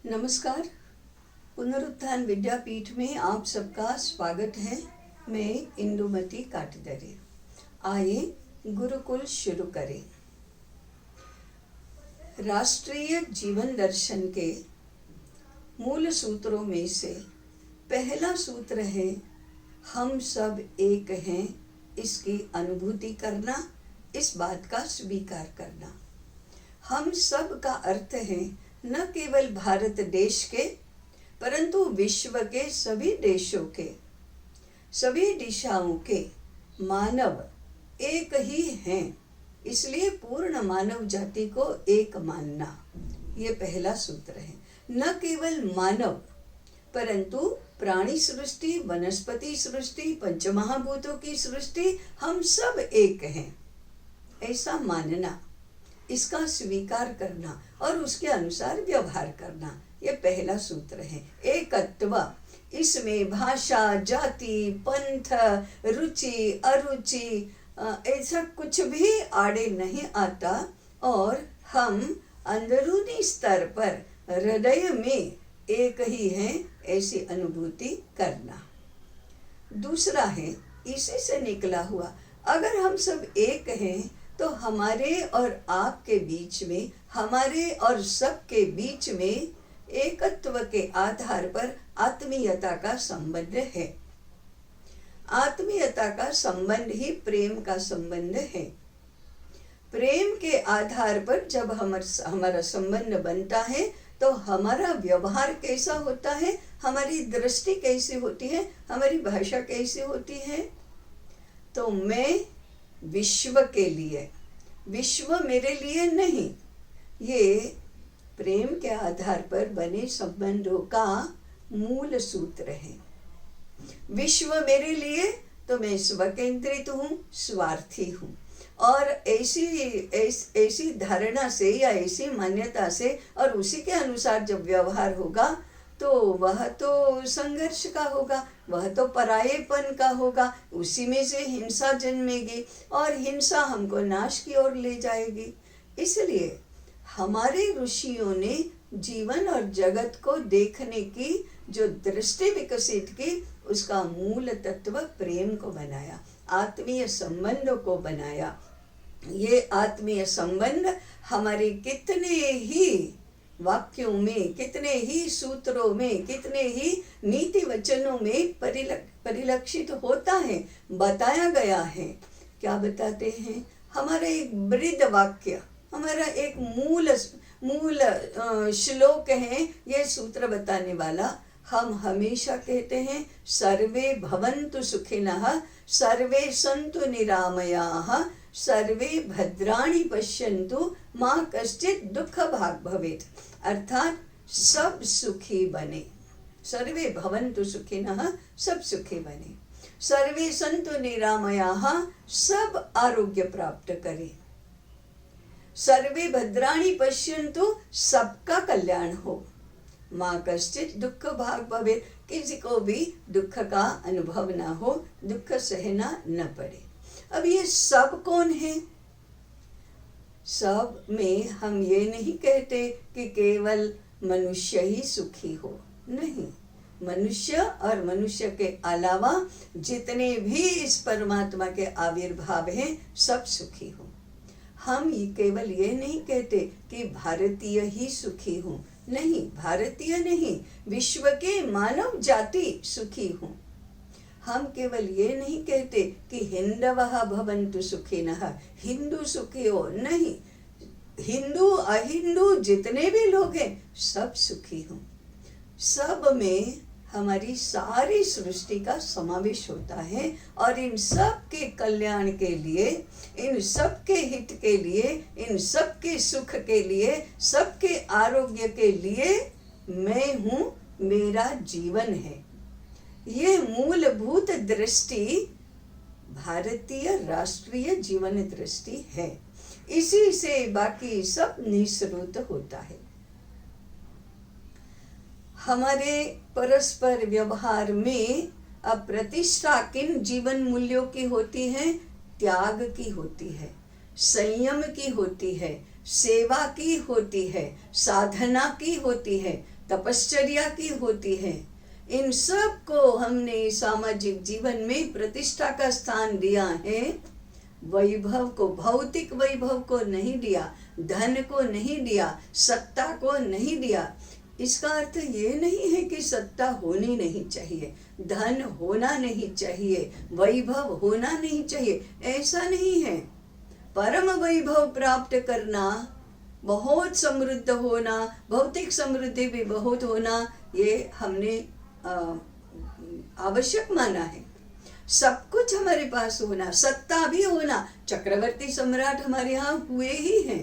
नमस्कार। पुनरुत्थान विद्यापीठ में आप सबका स्वागत है। मैं इंदुमती काटदरे। आइए गुरुकुल शुरू करें। राष्ट्रीय जीवन दर्शन के मूल सूत्रों में से पहला सूत्र है, हम सब एक हैं। इसकी अनुभूति करना, इस बात का स्वीकार करना। हम सब का अर्थ है न केवल भारत देश के, परंतु विश्व के सभी देशों के, सभी दिशाओं के मानव एक ही हैं। इसलिए पूर्ण मानव जाति को एक मानना, ये पहला सूत्र है। न केवल मानव, परंतु प्राणी सृष्टि, वनस्पति सृष्टि, पंचमहाभूतों की सृष्टि, हम सब एक हैं, ऐसा मानना, इसका स्वीकार करना और उसके अनुसार व्यवहार करना, ये पहला सूत्र है। एकत्व, इसमें भाषा, जाति, पंथ, रुचि, अरुचि ऐसा कुछ भी आड़े नहीं आता और हम अंदरूनी स्तर पर हृदय में एक ही हैं, ऐसी अनुभूति करना। दूसरा है, इसी से निकला हुआ, अगर हम सब एक हैं तो हमारे और आपके बीच में, हमारे और सबके बीच में एकत्व के आधार पर आत्मीयता का संबंध है। आत्मीयता का संबंध ही प्रेम का संबंध है। प्रेम के आधार पर जब हमारा संबंध बनता है तो हमारा व्यवहार कैसा होता है, हमारी दृष्टि कैसी होती है, हमारी भाषा कैसी होती है। तो मैं विश्व के लिए, विश्व मेरे लिए नहीं, ये प्रेम के आधार पर बने संबंधों का मूल सूत्र है। विश्व मेरे लिए तो मैं स्वकेंद्रित हूँ, स्वार्थी हूँ, और ऐसी धारणा से या ऐसी मान्यता से और उसी के अनुसार जब व्यवहार होगा तो वह तो संघर्ष का होगा, वह तो परायेपन का होगा, उसी में से हिंसा जन्मेगी और हिंसा हमको नाश की ओर ले जाएगी। इसलिए हमारे ऋषियों ने जीवन और जगत को देखने की जो दृष्टि विकसित की, उसका मूल तत्व प्रेम को बनाया, आत्मीय संबंधों को बनाया। ये आत्मीय संबंध हमारे कितने ही वाक्यों में, कितने ही सूत्रों में, कितने ही नीति वचनों में परिलक्षित होता है, बताया गया है। क्या बताते हैं? हमारा एक बृहद वाक्य, हमारा एक मूल श्लोक है, ये सूत्र बताने वाला। हम हमेशा कहते हैं, सर्वे भवन्तु सुखिनः, सर्वे सन्तु निरामयाः, सर्वे भद्राणि पश्यन्तु, माँ कश्चित् दुःख भाग् भवेत्। अर्थात सब सुखी बने। सर्वे भवन्तु सुखिनः, सब सुखी बने। सर्वे सन्तु निरामयाः, सब आरोग्य प्राप्त करें। सर्वे भद्राणि पश्यन्तु, सबका कल्याण हो। माँ कश्चित् दुःख भाग् भवेत्, किसी को भी दुख का अनुभव ना हो, दुख सहना न पड़े। अब ये सब कौन है? सब में हम ये नहीं कहते कि केवल मनुष्य ही सुखी हो, नहीं। मनुष्य और मनुष्य के अलावा जितने भी इस परमात्मा के आविर्भाव हैं, सब सुखी हो। हम केवल ये नहीं कहते कि भारतीय ही सुखी हो, नहीं, भारतीय नहीं, विश्व के मानव जाति सुखी हो। हम केवल ये नहीं कहते कि हिंदवः भवन्तु सुखिनः, हिंदू सुखी हो, नहीं, हिंदू अहिंदू जितने भी लोग हैं, सब सुखी हो। सब में हमारी सारी सृष्टि का समावेश होता है और इन सब के कल्याण के लिए, इन सब के हित के लिए, इन सब के सुख के लिए, सबके आरोग्य के लिए मैं हूँ, मेरा जीवन है। ये मूलभूत दृष्टि भारतीय राष्ट्रीय जीवन दृष्टि है। इसी से बाकी सब निःश्रुत होता है। हमारे परस्पर व्यवहार में अब प्रतिष्ठा किन जीवन मूल्यों की होती है? त्याग की होती है, संयम की होती है, सेवा की होती है, साधना की होती है, तपश्चर्या की होती है। इन सब को हमने सामाजिक जीवन में प्रतिष्ठा का स्थान दिया है। वैभव को, भौतिक वैभव को नहीं दिया, धन को नहीं दिया, सत्ता को नहीं दिया। इसका अर्थ ये नहीं है कि सत्ता होनी नहीं चाहिए, धन होना नहीं चाहिए, वैभव होना नहीं चाहिए, ऐसा नहीं है। परम वैभव प्राप्त करना, बहुत समृद्ध होना, भौतिक समृद्धि भी बहुत होना, ये हमने आवश्यक माना है। सब कुछ हमारे पास होना, सत्ता भी होना, चक्रवर्ती सम्राट हमारे यहाँ हुए ही हैं।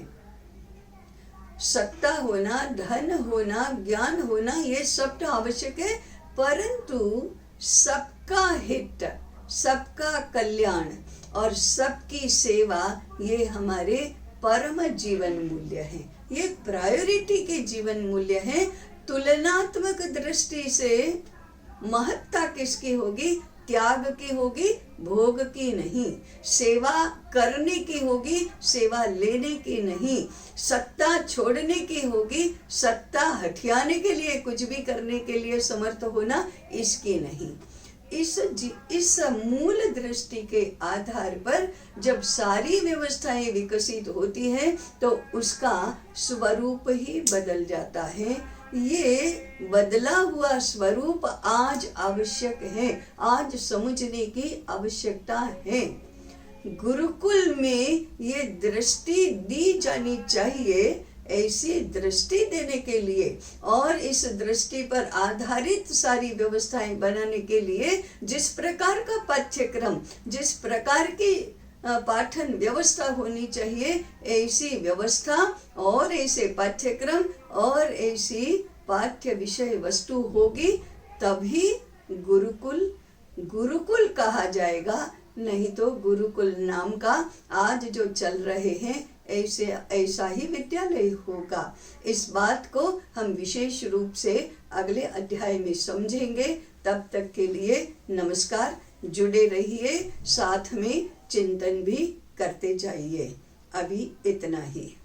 सत्ता होना, धन होना, ज्ञान होना, ये सब तो आवश्यक है, परंतु सबका हित, सबका कल्याण और सबकी सेवा, ये हमारे परम जीवन मूल्य है। ये प्रायोरिटी के जीवन मूल्य है। तुलनात्मक दृष्टि से महत्ता किसकी होगी? त्याग की होगी, भोग की नहीं। सेवा करने की होगी, सेवा लेने की नहीं। सत्ता छोड़ने की होगी, सत्ता हथियाने के लिए, कुछ भी करने के लिए समर्थ होना, इसकी नहीं। इस मूल दृष्टि के आधार पर जब सारी व्यवस्थाएं विकसित होती हैं तो उसका स्वरूप ही बदल जाता है। ये बदला हुआ स्वरूप आज आवश्यक है, आज समझने की आवश्यकता है। गुरुकुल में ये दृष्टि दी जानी चाहिए। ऐसी दृष्टि देने के लिए और इस दृष्टि पर आधारित सारी व्यवस्थाएं बनाने के लिए जिस प्रकार का पाठ्यक्रम, जिस प्रकार की पाठन व्यवस्था होनी चाहिए, ऐसी व्यवस्था और ऐसे पाठ्यक्रम और ऐसी पाठ्य विषय वस्तु होगी, तभी गुरुकुल कहा जाएगा। नहीं तो गुरुकुल नाम का आज जो चल रहे हैं ऐसा ही विद्यालय होगा। इस बात को हम विशेष रूप से अगले अध्याय में समझेंगे। तब तक के लिए नमस्कार। जुड़े रहिए, साथ में चिंतन भी करते जाइए। अभी इतना ही।